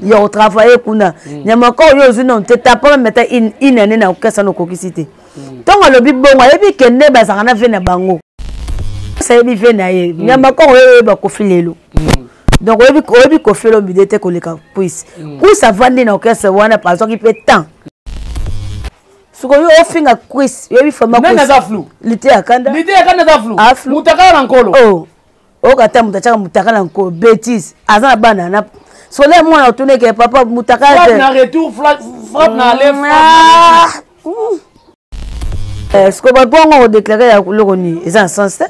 Il a travaillé kuna. Il y a encore yo zino te tapon mettre une année na okesa no kokisité. Tant le bi bongo et bi kende ba zakana fe na bango. Ça y bi na ye. Il y a encore ba kofilelo. Donc on bi kofilo bi dete ko leka puis. Ku ça vandi na okesa wana par exemple qui peut temps. Suko yo ofinga quiz, yo bi fama quiz. Nanga za flou. Lité akanda. Lité akanda za flou. Aflou. Mutaka na nkolo. Oh. O kata mutaka mutaka na nkolo bêtise. Azana bana na Soleil moi retourner que papa mutaka frappe na retour frappe na lèvre. Ce que ba bongo déclarer ya lokoni eza sens.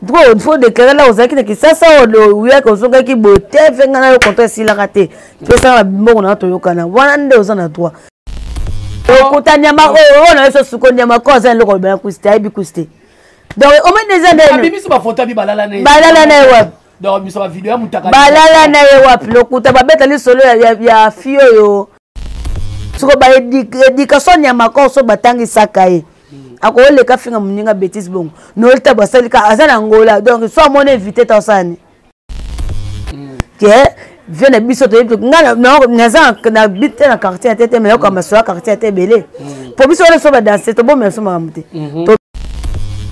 Donc il faut déclarer là aux akina que ça le wiya ko zonga ki bote venga na yo contre si la raté. Tu ça la bongo na to yokana. Wana nde ozana droit. Okutanyama o na so sukonyama ko za lokoni ba kuste ai bi kuste. Donc au moins des années. Bibi si ba photo bi balala na. Balala na wa. Donc biso ba vidéo ya mutaka. Balala na ye wapi lokuta babeta li solo ya fio yo. Suko ba éducation ya makoso batangi sakaye. Ako le ka finga muninga bêtise bongo. No lta basalika azana ngola donc soit mon invité tosani. Que vient biso to ngana na bité na quartier tete mais comme so quartier tete belé. Pour biso le so ba danser to bon merci makamute. To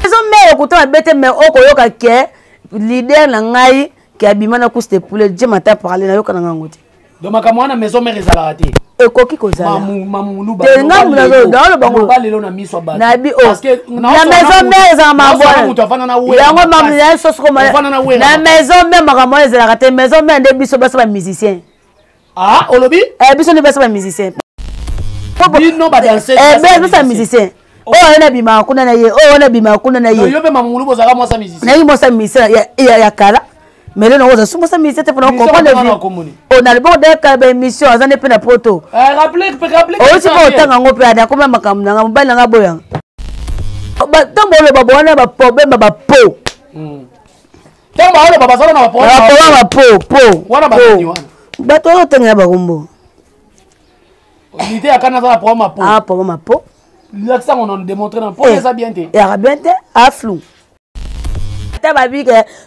biso me okuta bete mais okoyoka ke leader na ngai ki abimana kuste poulet je mata parler na yo kana ngoti donc makamwana maison mère ezala raté ekoki kozala mamu luba tenga mulazo dans le bango balelo na miso ba na bi parce que na maison mère ezala mabwana mutu afana na we yango mamu ya soso ko na maison mère makamwana ezala raté maison mère nde biso basa ba musicien ah olobi biso ni basa ba musicien bino ba danser biso ba musicien oh na bima kuna na ye oh na bima kuna na ye yo be mamu luba zaka mo sa musicien na yi mo sa musicien ya kala mais là, on a souvent ça, mais c'était pour comprendre. On a le bon de la émission, on a des peines à poto. Rappelez. Oh, c'est pas autant qu'on peut aller à combien de temps, on va aller à Boyan. Tant que le babo, on a un problème à peau. Tant que le babo, on a un problème à peau. On a un problème. Bateau, on a un problème. L'idée à Canada, un problème à peau. Ah, problème à peau. L'accent, on a démontré dans le problème, ça bien été. Et à bien été, à flou.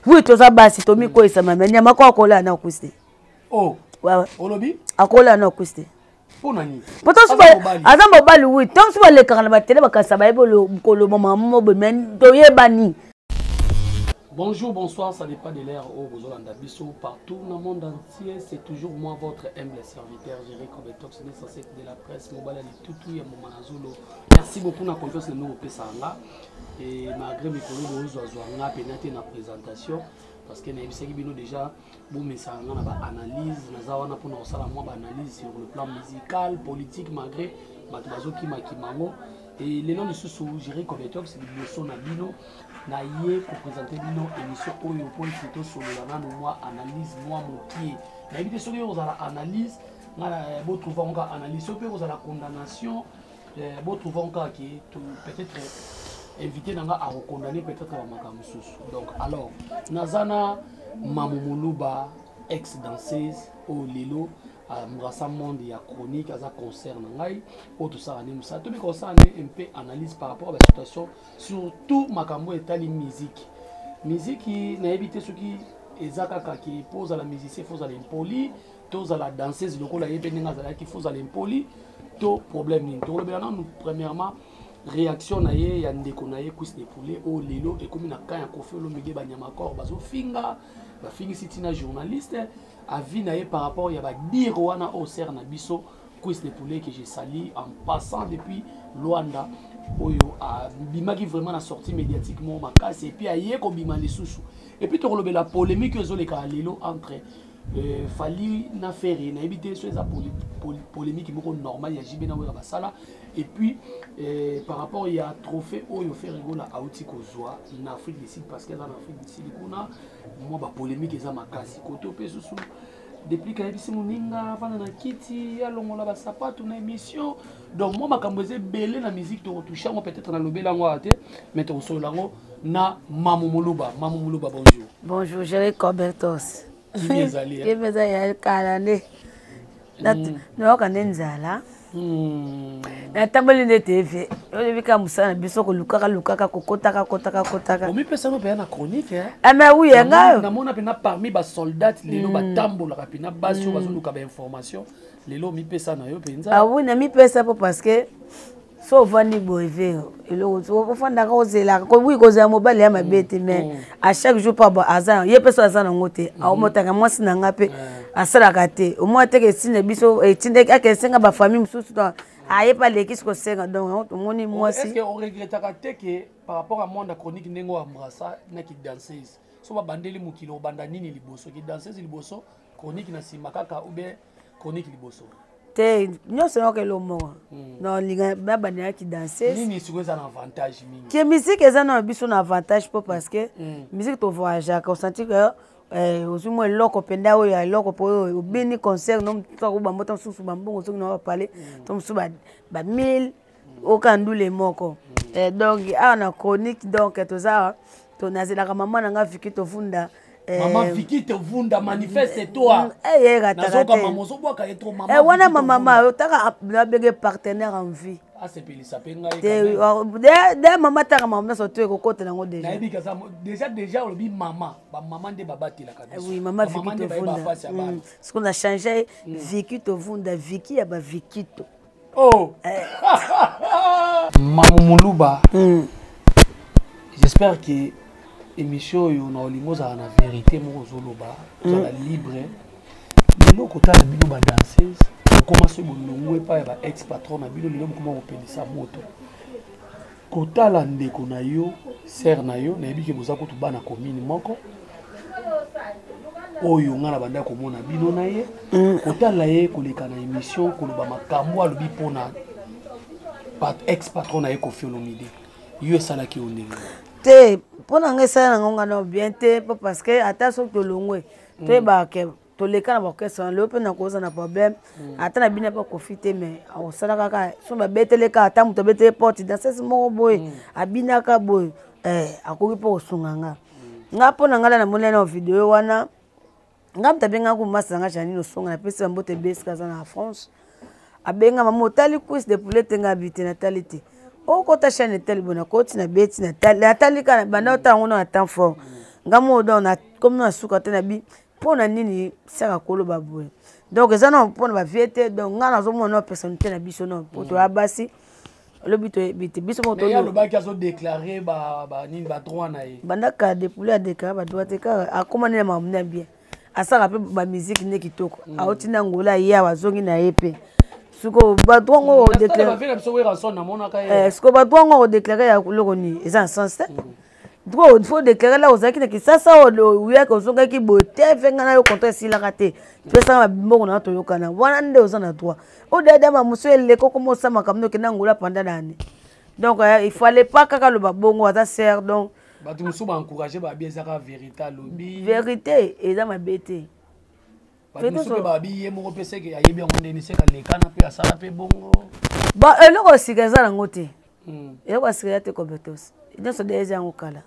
Oui, tu as basi to mi ko isama mais nyama ko akola na okuste. Oh. Ouais. Olobi? Akola na okuste. Pona ni. Poto suba azamba bali oui, tant suba le kana ba tele ba kasaba ebolo mkolo mama mo be men to yebani. Bonjour, bonsoir, ça dépend de l'ère au Bozolanda Bisso. Partout dans le monde entier, c'est toujours moi, votre humble serviteur, Jerry Kobetox, censé de la presse, Mobala de Toutou et Momanazolo. Merci beaucoup de la confiance de nous au Pessanga. Et malgré mes collègues, nous avons pénétré dans la présentation. Parce que nous avons déjà une analyse, nous avons une analyse sur le plan musical, politique, malgré Matubazo Kimakimango. Et les noms de sous Jerry Kobetox, c'est le son Nabino. Naïe pour présenter une émission où il faut plutôt sur le moi analyse moi mon pied. Mais évitez sur vous la analyse, vous trouvez encore analyse, vous la condamnation, vous trouvez encore qui est peut-être invité à recondamner peut-être à Makamusus. Donc alors, Nazana Mamumuluba, ex-danseuse au Lilo. Rassemblement de la chronique, à concert, tout ça, tout ça, un peu analyse par rapport à la situation, surtout Makambo et tali musique. Musique qui n'a évité ce qui est qui pose à la musicienne, il faut aller impoli, tous à la danseuse, le coup, il faut aller impoli, tout problème. Premièrement, réaction na ye ya ndeko na ye kusi de poulet au lelo et comme na kanya kofi lo mege banyama kor bazo finga ba fingi sitina journaliste avis na ye par rapport ya ba dire wana au ser na biso kusi de poulet que j'ai sali en passant depuis Luanda oyo a bimaki vraiment na sortie médiatiquement makasi et puis aye ko bima lisusu et puis to la polémique zo le ka lelo entre Fali na ferry na éviter sur les polémiques normal ya jibena wa basala et puis par rapport il y a trophée oyo fait rigola auti kozwa en Afrique du Sud parce que dans l'Afrique du Sud kuna moi ba polémique eza makasi koto pe susu depuis que bisi muninga vana na kiti ya longola ba sapato na émission donc moi makambo eze belé na musique to toucher moi peut-être na lobela ngo ate mais to solango na Mamumuluba bonjour. Bonjour Jerry Kobertos. Qui est allé? Qui est allé Kalane. Non, quand nzala. na tamboli nde TV oyebi ka musana biso ko lukaka kokotaka omi pesa no pe na chronique mais oui nga na mona pe na parmi ba soldats lelo ba tambola ka pe na baso bazo luka ba information lelo mi pesa na yo penza ah oui na mi pesa po parce que so vani boive eloko so fanda ka ozela ko oui ko za mobile ya mabete mais à chaque jour pas azan ye pesa azan ngote a motaka mwasi na ngape asala kate au moins te que sine biso etinde ka senga ba famille mususu to aye pas les qui se senga donc moni mwasi est-ce que on regrette que par rapport à monde chronique nengo ambrasa na ki danseuse so ba bandeli mukilo banda nini liboso ki danseuse liboso chronique na simakaka ou bien chronique liboso te nyonso yoke lomo non linga babani ya ki danser nini siko eza na avantage mingi ke musique eza na biso na avantage po parce que musique to voyage ko sentir que ozumo eloko penda oyo ya eloko po obini concert no to ko bambota susu bambongo soki na parler to musu ba 1000 okandule moko donc ana chronique donc toza to nazela ka mama na nga viki to funda Maman Vicky te vunda manifeste toi. Nazoka maman zo boka etro maman. Wana mama otaka na bege partenaire en vie. Ah c'est pelisa penga de mama taka mama so to ekokota nango déjà. Na ebika ça déjà le bi maman, ba maman de babati la kabisa. Oui maman Vicky te vunda. Ce qu'on a changé Vicky te vunda Vicky ya ba Vicky to. Oh. Maman Muluba. J'espère que émission yo na olingo za na vérité mo zoloba za la libre lelo kota na bino ba danseuse comment se bolongwe pa ba ex patron na bino lelo comment opelisa moto kota la ndeko na yo ser na yo na ebike boza ko tuba na commune moko oyo ngala banda ko mona bino na ye kota la ye koleka na émission koloba makambo alobi pona ex patron na ye ko Olomide yo sala ki onenge te pona ngesa na ngonga no bien te parce que ata so to longwe te ba ke to leka na ba question le pe na koza na problème ata na bina pas profiter mais on sala kaka so ba betele ka ata muto betele porte dans ce moko boy abina ka boy akoki po sunganga nga pona ngala na mona na video wana nga mtabenga ku masanga chani no songa na pesa mbote beska za na France abenga mama tali quiz de poulet tenga habité natalité o kota chaîne tel bona koti na beti na tali kana banda otango na temps fort ngamo don na comme na suka te na bi pona nini saka kolo baboy donc ça non pona ba viete donc ngana zo mona personnalité na biso non poto abasi le bito biso moto ya lo ba ki azo déclarer ba nini ba droit na ye banda ka de poulet a déclarer ba droit te ka akoma na mamna bien asaka pe ba musique ne kitoko aotina ngola ya wazongi na yepe suko batwango déclarer suko batwango déclarer ya loko ni eza en sens droit il faut déclarer là aux akina ki sasa o ya ko zonga ki bote venga na yo contrat sila kate pesa mbongo na to yokana wana nde ozana droit o dada ma muso ele ko komo sama kamno kina ngola pendant l'année donc il fallait pas kaka lo babongo ata ser donc batu muso ba encourager ba bien saka vérité lobby vérité eza mabete Batusuke babi ye moko pese ke ayebi ngo ndeni seka lekana pe asala pe bongo ba eloko sikaza na ngote eloko sikaza te compétence nyonso deja yango kala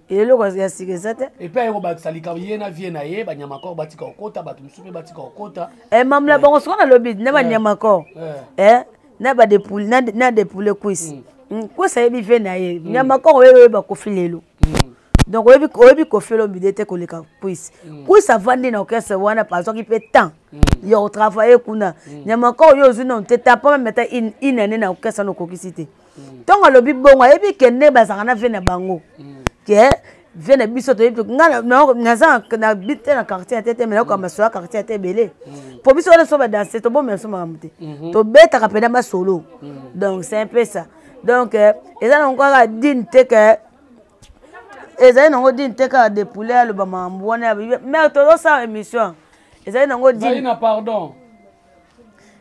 eloko ya sikaza te et puis ayeko basalika ye na vie na ye banyama kor batika okota batu musupe batika okota mamla bango sokona lobi ne banyama kor na ba depoule na depoule quiz quiz ayebi vie na ye nyama kor oyo ba kofilelo donc oyebi kofelo bidete koleka quiz quiz avandi na okese wana par exemple peut temps yo travailler kuna nyama ko yo zuna on teta pas même ta une année na okese no kokisite tonga lobi bongo ebi kende bazanga na vena bango ke vena biso to yebi ngana na za na bité na quartier tete mais ko maso quartier tete belé pour biso na so ba danser to bon merci makamute to beta ka pena ma solo donc c'est un peu ça donc eza encore din te que ezali nango din teka de poulet le ba mambona mais to ça émission ezali nango din na pardon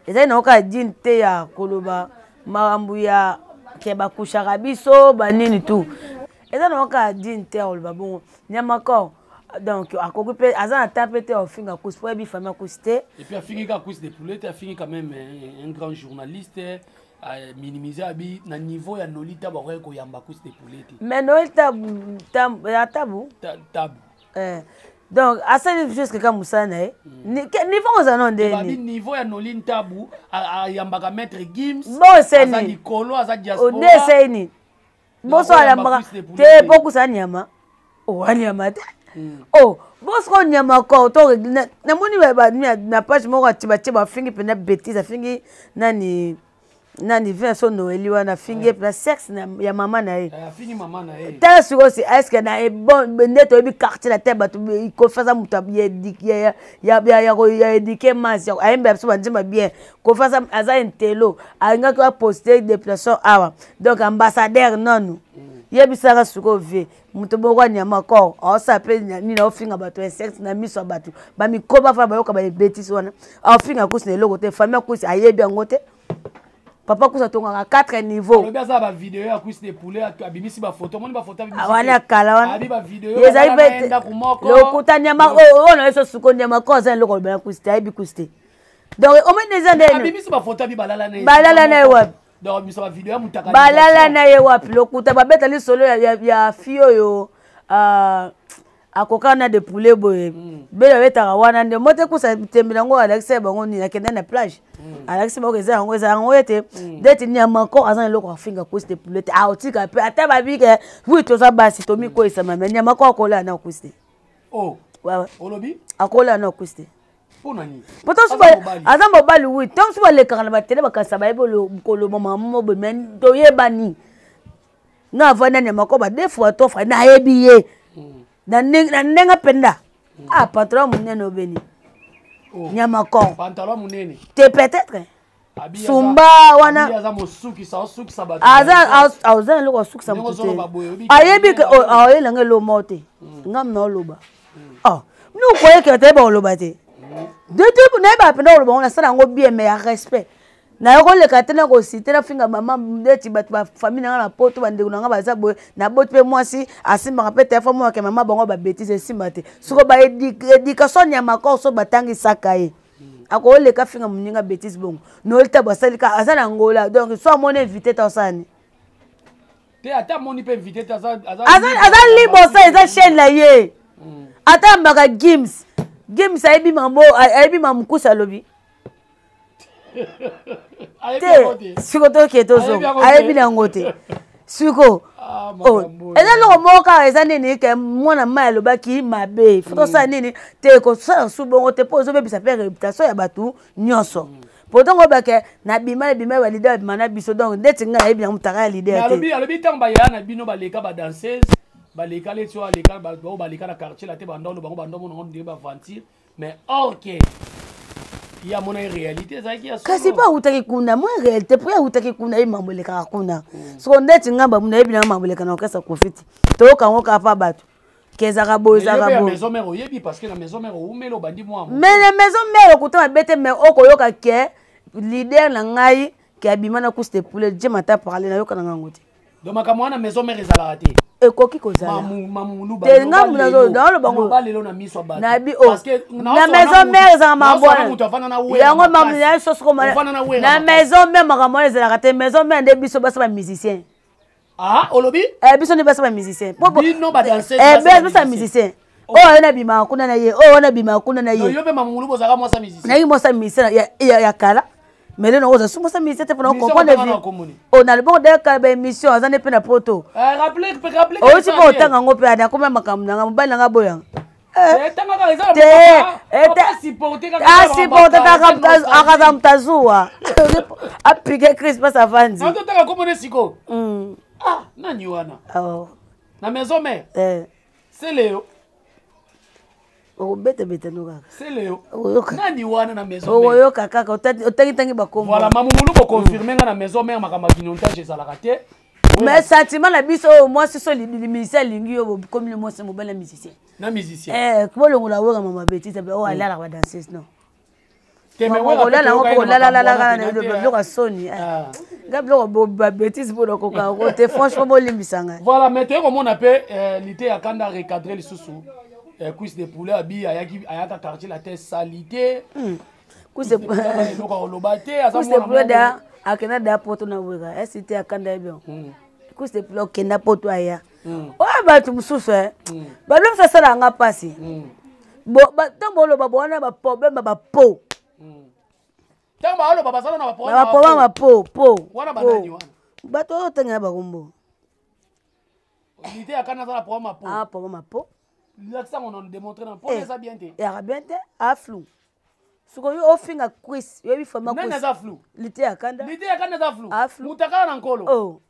ezali nango ka din te ya koloba mambu ya ke ba kushaka biso ba nini tout ezali nango ka din te ya ba bongo nyama ko donc akoki pe azana tapete au finga kus pour bi famille kuste et puis afingi ka kus de poulet a fini quand même un grand journaliste minimiser abi na niveau ya nolita ba ko yamba kus de poulet mais nolita tabu donc asali juste que musana niveau ozana ndeni niveau ya Nolin Tabu ayambaka maître Gims bon seni azali kolo azali diaspora odeseni boso ayambaka te pokusa nyama nyama te boso nyama ko to namoni na page moko atiba fingi pena bêtise afingi nani vient son Noël wana fingi pena sexe ya mama na ye fingi mama na ye tala siko si est-ce que na bon ndeto yebi quartier la tête batu ko faza muta ya éduquer mas ya ayembe abso bandima bien ko faza aza intelo anga ko poster déplacement awa donc ambassadeur non yebisaka siko vie muto boko nyama ko osape ni na ofinga bato sexe na miso bato ba mikoba fa bayoka ba bêtise wana ofinga kusina eloko te famille kusi ayebi ngote papa kusa tonga 4 niveaux lobi aza ba vidéo ya kusi de poulet abimisi ba photo moni ba photo abimisi wana kala wana abi ba vidéo ezali bete lokuta nyama ona eso suko nyama ko za loko ba kusi ayebi kusi donc au moins des années abimisi ba photo abi balala na wapi donc bisa ba vidéo mutaka balala na ye wapi lokuta ba beta li solo ya fio yo akokana de poulet boye bela betaka wana nde mote kusa tembela ngo Alexis bango ni nakenda na plage Alexis bango eza ngo ete deti nyama ko azana loko afinga kusi de poulet otika pe ata babike oui to za basi to miko isama nyama ko akola na kusi wawa olobi akola na kusi pona ni poto suba azamba bali oui tom suba le kana batele bakasa bayebo lo mama mobo men to yebani na vana nyama ko ba defo to fa na yebiye na nenga penda patron munene obeni nyama ko pantalon munene te peut-être sumba wana aza mosuki sa bato aza loko suki sa mutu ayebi ke ayelanga lo mote ngam na loba nous croyez que te ba loba te de tout na ba penda loba on a ça ngo bien mais respect na yoko le katena ko sitena finga mama ndeti ba famille na poto bande na baza boye na bote pe mwasi asimba pe téléphone mo ke mama bango ba bêtise simba te suko ba éducation ya makoko so batangi sakaye ako le ka finga muninga bêtise bongo no lita basalika azana ngola donc so mon invité ta osani te ata moni pe invité ta azana libo ça eza chaîne la ye ata mbaka Gims aibi mamkusa lobi te siko toke tozo ayebi nango te siko eza loko moko kaka eza nini ke mwana mai alobaki mabe fo tosala nini te kosala su bongo te mpo ozobebisa mpe réputation ya bato nyonso po ntongo bake na bima balide babima na biso donc ndeti ngai nayebi nango mutaka ya lider te alobi ntango baya na bino baleka badanseuse baleka leti oyo baleka na quartier la te bandono bango bandomo nango ndenge baventure mais or ke ya mona réalité ezalaki ya kasi mpo awutaki kuna mo réalité mpo awutaki kuna ye mambo elekaka kuna soko ndeti ngamba muna yebi nango mambo eleka na okesa profiti toyokango kaka mpa bato kezaka boye ezaka boye maison mère oyebi parce que na maison mère oumeli obandi mwa mais na maison mère okuta mabete mais okoyoka ke leader na ngai ke abima na kusi de poulet je mata parle nayoka na ngango te donc makambo wana maison mère ezalaka te ekoki kozala te ngambu nazobalelo na miso bato na maison mère ezalaka mabwana yango mamu na soso komana na maison mère makambo wana ezalaka te maison mère nde biso basa ba musicien olobi biso nde basa ba musicien bino badanse biso ba musicien oyo wana bima kuna na ye oyo wana bima kuna na ye yo pe mamulu bozaka mwasa musicien nayi mwasa musicien ya kala mais là on a souvent ça mais c'était pour nous comprendre on a le bon d'accord ba émission azane pe na poto rappeler o ti po tanga ngo pe ada kuma makambo na mbali nga boya tanga ka ezala supporter akaza mtazua apige Chris pas avanzi non tanga comme on siko nani wana na maison mère c'est Léo bete no kaka c'est Léo nani wana na maison mère oyoka kaka otangi bakombo voilà mamulu ko confirmer nga na maison mère makamba kinontage ezalaka te mais sentiment na biso moi c'est so musicien lingi yo comme le moi c'est mobile musicien na musicien kolongo la wega mama bêtise be o ala la danseuse non te me wala la la soni gablo ba bêtise pour koka te franchement bolimbisanga voilà maintenant comme on appelle l'ité ya kanda recadrer les sous cuisse de poulet abi ayaka quartier la tête salité cuisse de poulet da akena da poto na wega esite akanda bien cuisse de poulet kenda poto aya o ba tu mususu ba lo fa sala nga pasi Tant bon le babouana ba problème ba po. Tant ba le babasala na ba po. Ba problème ba po. Wana banani wana. Ba to tanga ba gombo. L'idée à Canada la problème po. Ah problème po. L'accent on a démontré dans pour ça bien té. Ya bien té a flou. Suko yo ofinga quiz, yo bi fama quiz. Nana za flou. L'idée à Canada. L'idée à Canada flou. A flou. Mutaka na nkolo. Oh.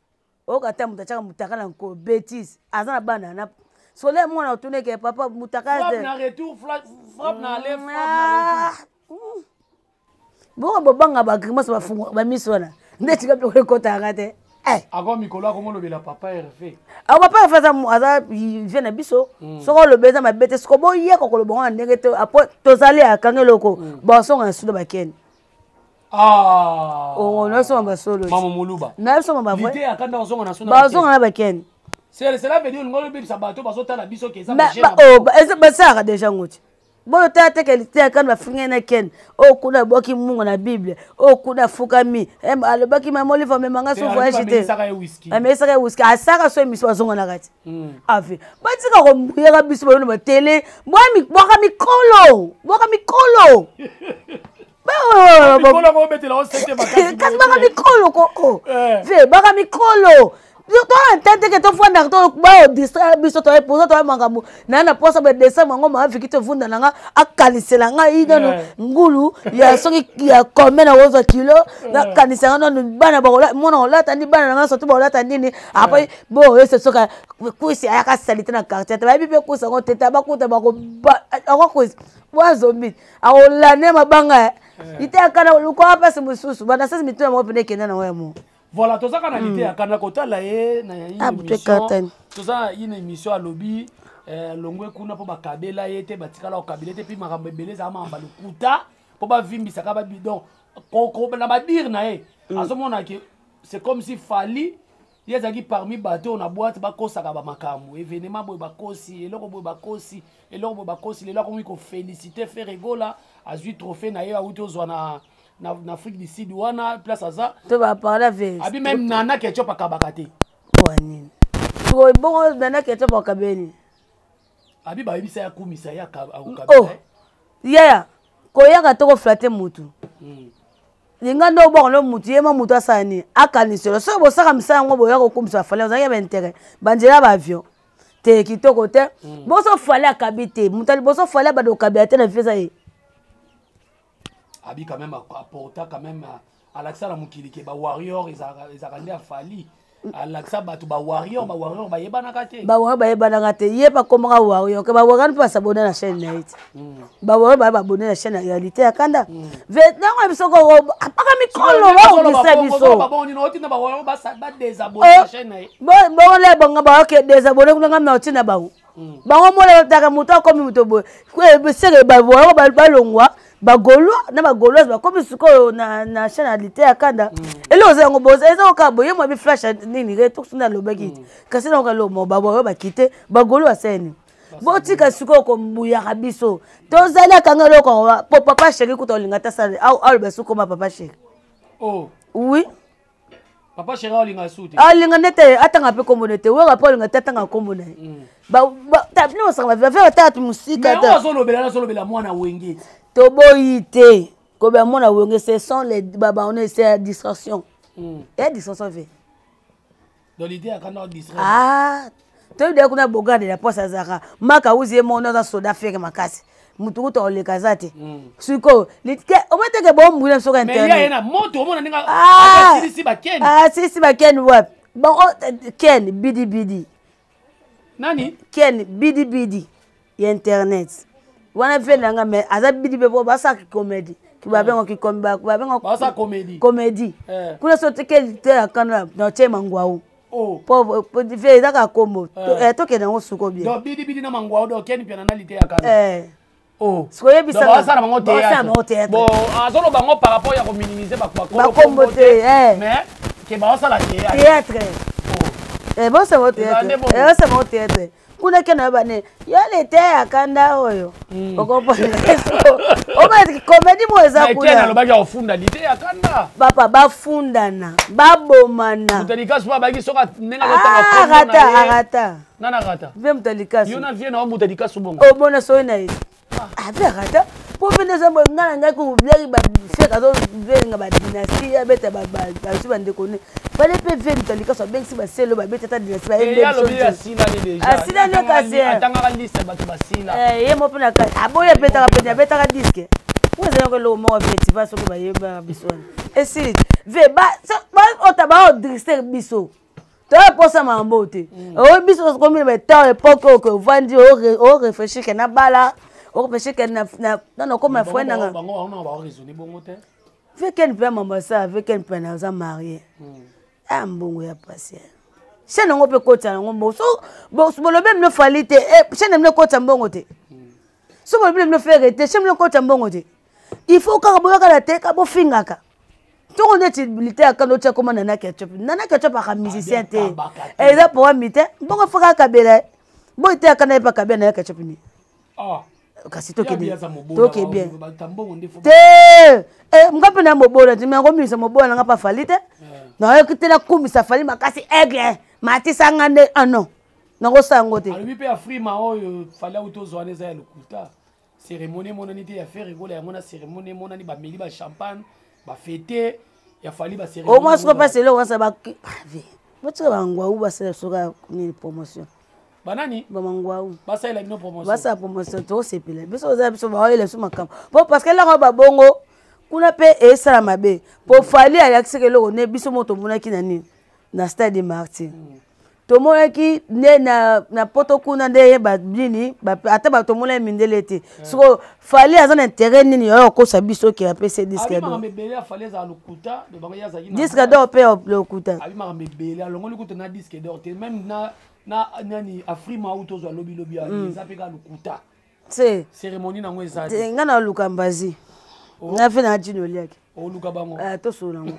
O kata mutaka na nkolo bêtise. Azana bana na Soleil moi na tourner que papa mutaka. Frappe na retour, frappe na aller, frappe na retour. Bon bobanga ba grimace ba fungo ba misona. Ndeti ka pe ko ta ngate. Avant Mikolo a comment le papa est refait. Ah papa fait ça aza vient na biso. Soko le beza ma bête soko bo ye ko le bon ndenge te après tozali akangeloko. Bon songa sudo ba ken. Ah. On a son ba solo. Maman Moluba. Na so ba vrai. L'idée à quand on songa na sona. Ba songa na ba ken. C'est cela veut dire ngolo bibi sabato baso tala biso ke ça ba ça déjà ngoti. Bon tata que l'idée quand ba finga na ken. O kuna boki mungu na Bible. O kuna fukami. Ale baki mamoli fa memanga so voyage te. Mais ça whisky. A ça so mi so songa na kati. Afi. Ba tika ko mbuyaka biso ba no télé. Mwami boka mikolo. Boka mikolo. Mikolo ko betela o sete bakati. Kasi baka mikolo ko. Ve baka mikolo. Toi entendre que tu fais to ba distraire biso to pour to mangamu na posa be décembre ngo ma viki to vunda nanga akalisela nga idano ngulu ya soki ya combien na wozo kilo na kanisela no bana ba mona olata ndi bana nanga soto ba olata ndini après bon ese soka kuisi aka salite na quartier ba bipe kusa ngo teta ba kuta ba ko kuisi wazombi aolane mabanga ite akana luko apa se mususu bana sasa mitu mo pene kena na wemo. Voilà, tout ça quand on était à Kanakota là une émission à lobby longwe kuna po bakabela yete batikala o kabelete puis makambo ebele za mamba lukuta po ba vimbisa ka ba bidon ko na ba dire na azomona que c'est comme si fali yezaki parmi bateau na boîte ba kosaka ba makambo événement boy bakosi eloko boy bakosi lelo ko mi ko féliciter faire rigola azui trophée na ye a uto zwana na Afrique du Sud wana place aza to ba parler avec abi même nana ketchup akabakate wani to bon nana ketchup akabeni abi ba yebisa ya kumisa ya akabakate oh yeah ko yaka to ko flatter mutu linga ndo bon lo mutu yema mutu asani akaniselo so bo saka misa ngo bo yako kumisa fale ozaki ba intérêt banjela ba avion te kitoko te bo so fale akabite mutali bo so fale ba do kabite na feza yi Abi quand même apporta quand même à l'accès la mukili ke ba warrior ils arrandé à fali à l'accès ba warrior ba yebana kate ba yebana kate yeba komanga warrior ke ba warrior pas s'abonner na chaîne night ba warrior ba abonner na chaîne réalité akanda maintenant on biso ko apaka mikolo ba okisa biso ba bon ni no tina ba warrior ba désabonner na chaîne night bon le bonga ba ke désabonner kuna ngam na tina ba bango mole taka muto komi muto bo ko sele ba warrior ba longwa bagolo na bagoloise ba comme suko na chaîne akanda ele ozengo boza ezo ka boye mo bi flash nini re to suna lobaki kasi na ka lo mo ba ba kite bagolo aseni bo tika suko ko mbuya kabiso to zala kanga loko po papa chéri ko to linga ta sale au ba suko ma papa chéri oh oui papa chéri olinga suti alinga nete atanga pe communauté we rapport linga tatanga communauté ba ta no sa va faire ta musika ta mais on lobela mwana wenge Toboïté, comme à mon avis, ce sont les babas, on essaie de distraction. Et distraction fait. Dans l'idée à quand on distrait. Ah, tu veux dire qu'on a besoin de la poste à Zara. Maka ouzi mon nom soda fait ma casse. Mutu to le kazate. Suko, litke, au moins que bon mouille sur internet. Mais il y a moto, on a ninga. Ah, si ba Ken. Ah, si ba Ken web. Bon, Ken bidi. Nani? Ken bidi. Internet. Wana vela nga me azabidi bebo basa comédie ki ba bengo ki komba ba bengo basa comédie kuna so teke te akana na chema ngwao oh po ve zaka kombo to ke na osuko bien do bidi na mangwao do ken pia na lité akana oh so yebisa basa na mango te bon azolo bango par rapport ya ko minimiser ba kombo te mais ke basa la théâtre bon c'est votre théâtre c'est mon théâtre kuna kena bane yale te akanda oyo okompola o ma comédie moza kuna kena lo baki ofunda lite akanda papa bafundana babomana mutalikas pa baki soka nenga lotanga arata nana rata vie mutalikas yona vie na mutalikas bongo o bona so na yi avec ata pour venir ça ngana ko blagi ba feka do venga ba dynastie abeta ba su bande connaît fallait pe venir talika so ben si ba selo ba beta ta dynastie ba et ya lo bi asina ni déjà asina ne kasi atanga ka liste ba to basila ye mo pena ka aboya beta ka disque vous avez que le mot festival so ko ba yeba bisoni et si ve ba otaba o drister biso to posa mambote o biso ko mi ba ta époque ko vandi o réfléchir que na bala o réfléchir que na non comme ma frère na bango on va raisonner bongo te fait qu'elle peut maman ça avec qu'elle peut na marié ah mbongo ya passer c'est non on peut kota ngombo so bo le même no falite c'est nem no kota mbongo te so bo le même no faire te c'est no kota mbongo te il faut ka boya ka la te ka bo fingaka to on est militaire à kano tia comme nana ketchup a musicien te et là pour un militaire bon fera kabela bon était à kana pas kabela na ketchup ni kasi to ke bien te ngape na mobola ti mango misa mobola nga pa falite na ekite na kumisa fali makasi aigle mati sangande ano na go sango te ali pe afrima oyo fala utozwane za lokuta cérémonie monanité ya faire rigoler ya mona cérémonie monani ba meli ba champagne ba fêter ya fali ba cérémonie au moins ce que passe là on ça ba votre bangwa ou ba ça soka ni promotion banani ba mangwa ou ba ça la promotion ba ça promotion to c'est pile biso za biso ba ile suma kam bon parce que là ba bongo kuna pe e sala mabe pour fali ya kiseke lo ne biso moto mona ki nani na stade Martin to mona ki ne na poto kuna nde ba bini ba ata ba to mona mindelete so fali azana intérêt nini yo ko sa biso ki a PC disque do abi mebele fali za lokuta de bango ya za disque do pe lokuta abi mebele alongo lokuta na disque d'or te même na nani afrima auto zo lobi za pe ka lokuta c'est cérémonie na ngwe za ngana luka mbazi na fe na jino liaki o luka bango to so na ngo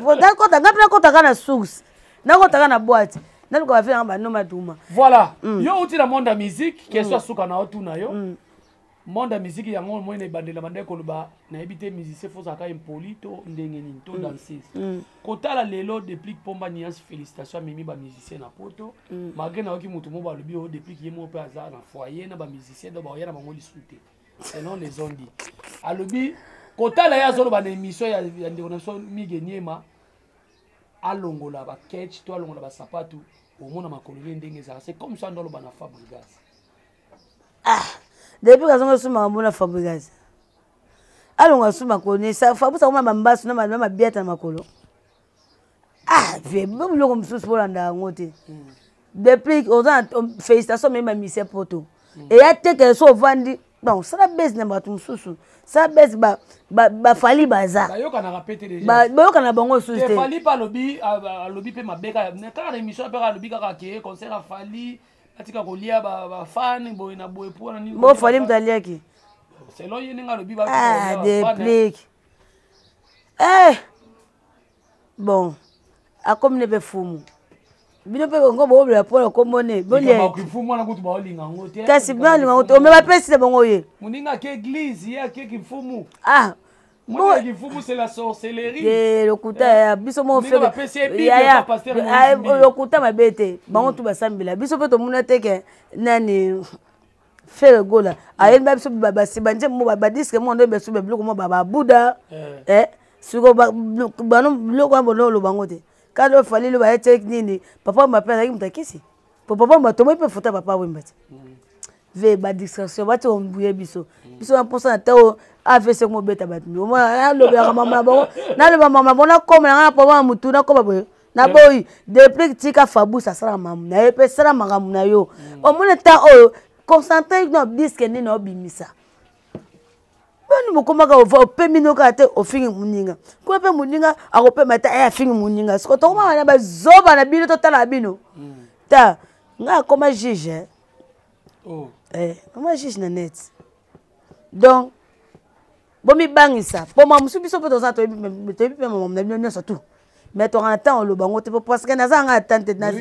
pour d'accord ngapela kota kana source na kota kana boîte na luka fa ba no maduma voilà yo uti na monde musique question suka na otu na yo monde musique yango mo ne bandela bande ko ba na ebité musicien faut saka impoli to ndenge ni to danser kota la lelo depuis pomba niance félicitations mimi ba musicien na poto malgré na oki mutu mo ba lobi o depuis ki mo pe azar na foyer na ba musicien do ba yana bango lisute selon les on dit alobi kota la ya zolo ba na émission ya ndeko na so migeniema alongola ba catch to alongola ba sapatu au mona makoloni ndenge za c'est comme ça ndolo ba na Fabregas depuis que nous sommes en Fabregas allons à suma koni ça Fabregas on m'a mbasu na ma bieta makolo vieux bon le comme sous pour anda ngote depuis on a félicitations même mission poto et a te que so vandi bon ça la baisse na batu mususu ça baisse ba fali baza ba yoka na répéter déjà ba yoka na bango susu te fali pa lobi pe mabeka na ka émission pe lobi ka ke concert a fali atika kolia ba fan boy na boy pour na ni bo fali mtalia ki selon yene nga lobi ba déplique bon a comme ne be fumu bino pe ngo bo bla pour komone bolie ba kifumu na kutu ba olinga ngote kasi bali ngote o me ba pesi de bongo ye muninga ke église ya ke kifumu bon kifumu c'est la sorcellerie lokuta biso mo fe ya lokuta mabete bango tu basambila biso pe to muna teke nani faire gola ayel ba biso ba sibanje mo ba disque mo ndo be so be bloko mo ba buda siko ba no bloko mo lo bango te quand fallait le ba technique papa m'appelle avec mutakisi papa m'a tomé pe fota papa wembati ve ba distraction ba to mbuye biso en pensant à tao AVC mo beta bat mi mo lo ba mama bon na le mama bon na comme na papa mutu na ko ba na boy depuis tika fabu ça sera mamu na e pe sera magamu na yo o mo ta o concentré no disque ni no bimisa bani mo komaka o pe mino ka te o fingi muninga ko pe muninga a ko pe mata e fingi muninga sko to ma na ba zoba na bino to tala bino ta nga koma juge koma juge na net donc bomi bangisa po ma musu biso pe to za to pe mama na bino nyoso tout mais to en temps lo bango te parce que na za nga tante na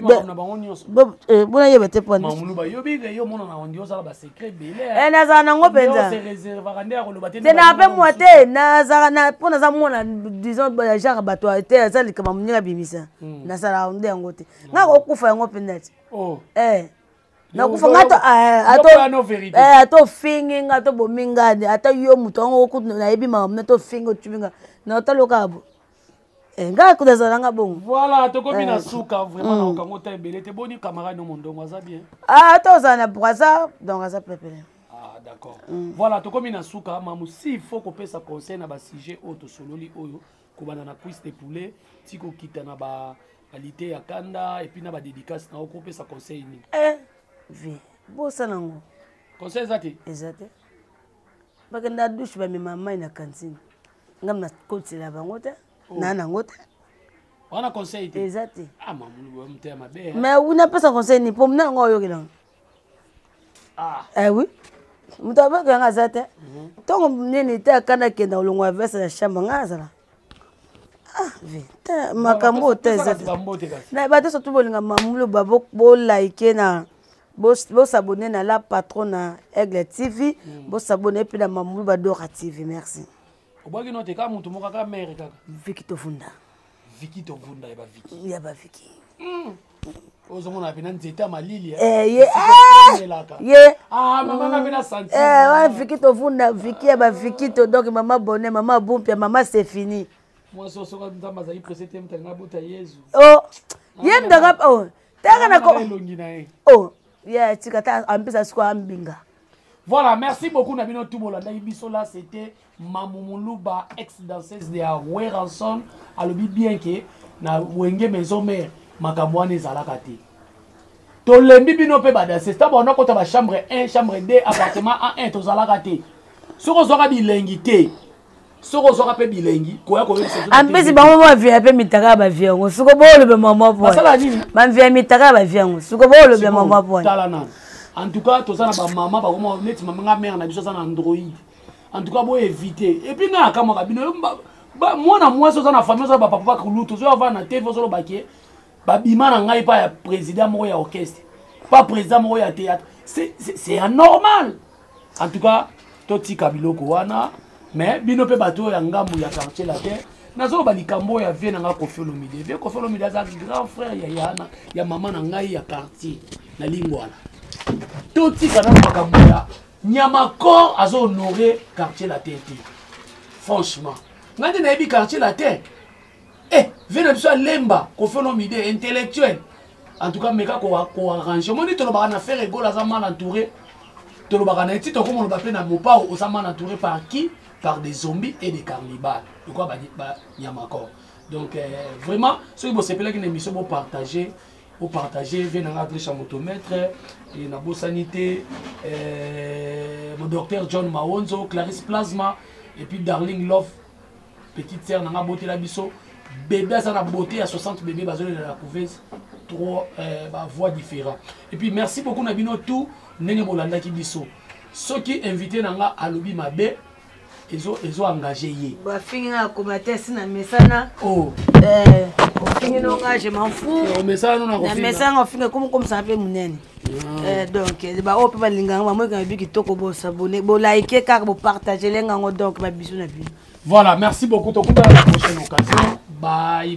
bona yebe te pon mamulu ba yobi yo mona na ondio za ba secret belé na za na ngo penza c'est réserve rande ko lo ba te na pe moi te na za na pona za mona disons ba genre bato te za likama muninga bimisa na sala onde ngo te nga ko kufa ngo penza nakufanga ato fingi ato bomingani ata yo mutu wango kutu nayebi makambo to fingi otuminga na otaloka bo nga kudazalanga bongo voilà tokomi na suka vraiment na okango ta ebele te boni camarade no mondongo aza bien tozala na braza donc aza pepele d'accord voilà tokomi na suka mamu si il faut kopesa conseil na basujet oyo tosololi oyo kobanda na cuisse de poulet ti kokita na balite ya kanda epuis na badédicace na okopesa conseil nini vi bosala ngo conseil eza te bakende na douche bamema mai na kantine ngam na kotisela bango te na nango te wana conseil te eza te mamulu mte mabe mais unapesa conseil ni po mna ngo oyokelanga oui mutu abekanga aza te ntongo nini te akanda kenda olongwa vese na chambre nga azala makambo te eza te bato surtout bolinga mamulu bolaike na bosabone na la patron na Aigle TV bosabone epi na mamulu badora TV merci obwaki no te ka mutu moko ka mere kaka Viki Tovunda yaba Viki ozomona pena nzete ya malili mamanga pena santi Viki Tovunda Viki yaba Viki to donc mama bonne mama bumpia mama c'est fini moi soka nzamba za iprese te mtanga buta Yesu yendanga tanga na ko tikata ampesa siko ambinga. Voilà, merci beaucoup Nabino Toubolanda biso là c'était Mamumuluba ex-danseuse de Weranson alobi bien que na wenge maison mère makamwane ezalaka te. Tolembi bino pe badanse sta bona kota ba chambre 1 chambre 2 appartement A1 tozalaka te. Soko zoka bilengi te. Soko zoka pe bilengi koya ko ampesi bango ba via pe mitaka ba via ngo soko bolo be mama po. Basala nini? Ba via mitaka ba via ngo soko bolo be mama po. Talana. En tout cas, tous les mamans, par contre, net maman mère na biso ça Android. En tout cas, bon éviter. Et puis na kama kabino, moi na moi ça na famille ça papa papa kuluto, so va na TV so lo baké. Ba bima na ngai pa ya président mo ya orchestre. Pas président mo ya théâtre. C'est anormal. En tout cas, toti kabiloko wana, mais bino pe bato ya ngambu ya quartier la terre. Nazo ba likambo ya vie na nga Koffi Olomide. Vie Koffi Olomide za grand frère ya yana, ya maman na ngai ya quartier na lingwana. Tout ce qui est Nyamakor a honoré quartier la terre. Franchement, quand on a dit quartier la terre, venez de Lemba, Koffi Olomide intellectuel. En tout cas, mais quand on arrange, on dit que on a fait rigolo, on a mal entouré. On a dit que on a fait un mot on a mal entouré par qui? Par des zombies et des cannibales. Pourquoi Nyamakor? Donc vraiment, ceux qui vont s'appeler une émission pour partager. Pour partager, venez à la motomètre, et la sanité, mon docteur John Mawonzo, Clarisse Plasma, et puis Darling Love, petite sœur, n'a beauté la biso, bébé, ça n'a beauté à 60 bébés, basés dans la couveuse, trois voix différentes. Et puis merci beaucoup, Nabino, tout, Nene Bolanda qui biso. Ceux qui invités dans à Lobi Mabé, ils ont engagé. Bah, finir à commenter, c'est un message. Oh. Je m'en fous. Mais ça, on fait comme ça, fait mon nez. Donc, on peut pas linga, moi quand je dis que tu s'abonner, bon liker, car vous partagez les gens donc ma bisou na vie. Voilà, merci beaucoup. À la prochaine occasion. Bye.